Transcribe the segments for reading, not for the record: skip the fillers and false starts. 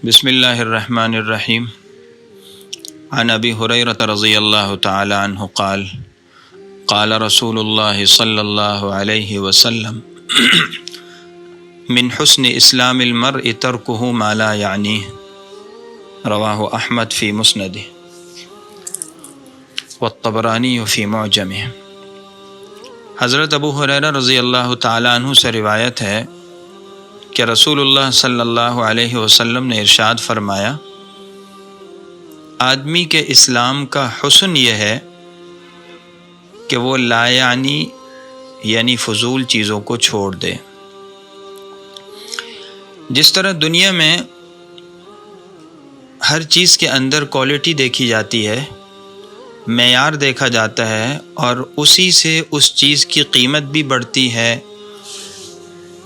بسم اللہ الرحمن الرحیم عن ابی ہریرہ رضی اللہ تعالی عنہ قال قال رسول اللہ صلی اللہ علیہ وسلم من حسن اسلام المرء ترکہ ما لا یعنیہ رواہ احمد فی مسندہ والطبرانی فی معجمہ۔ حضرت ابو ہریرہ رضی اللہ تعالی عنہ سے روایت ہے کہ رسول اللہ صلی اللہ علیہ وسلم نے ارشاد فرمایا، آدمی کے اسلام کا حسن یہ ہے کہ وہ لا یعنی فضول چیزوں کو چھوڑ دے۔ جس طرح دنیا میں ہر چیز کے اندر کوالٹی دیکھی جاتی ہے، معیار دیکھا جاتا ہے، اور اسی سے اس چیز کی قیمت بھی بڑھتی ہے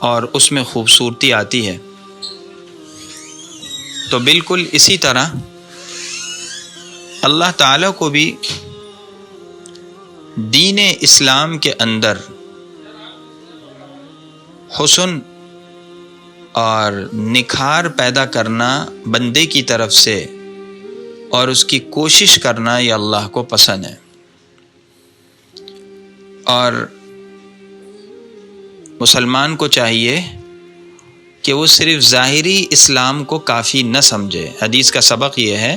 اور اس میں خوبصورتی آتی ہے، تو بالکل اسی طرح اللہ تعالیٰ کو بھی دین اسلام کے اندر حسن اور نکھار پیدا کرنا بندے کی طرف سے اور اس کی کوشش کرنا یہ اللہ کو پسند ہے۔ اور مسلمان کو چاہیے کہ وہ صرف ظاہری اسلام کو کافی نہ سمجھے۔ حدیث کا سبق یہ ہے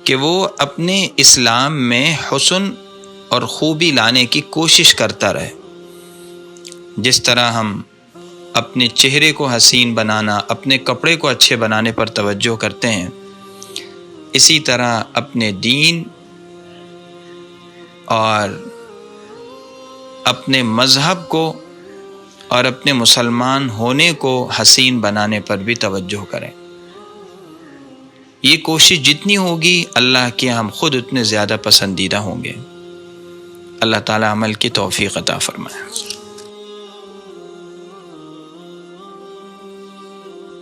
کہ وہ اپنے اسلام میں حسن اور خوبی لانے کی کوشش کرتا رہے۔ جس طرح ہم اپنے چہرے کو حسین بنانا، اپنے کپڑے کو اچھے بنانے پر توجہ کرتے ہیں، اسی طرح اپنے دین اور اپنے مذہب کو اور اپنے مسلمان ہونے کو حسین بنانے پر بھی توجہ کریں۔ یہ کوشش جتنی ہوگی اللہ کے ہم خود اتنے زیادہ پسندیدہ ہوں گے۔ اللہ تعالی عمل کی توفیق عطا فرمائے۔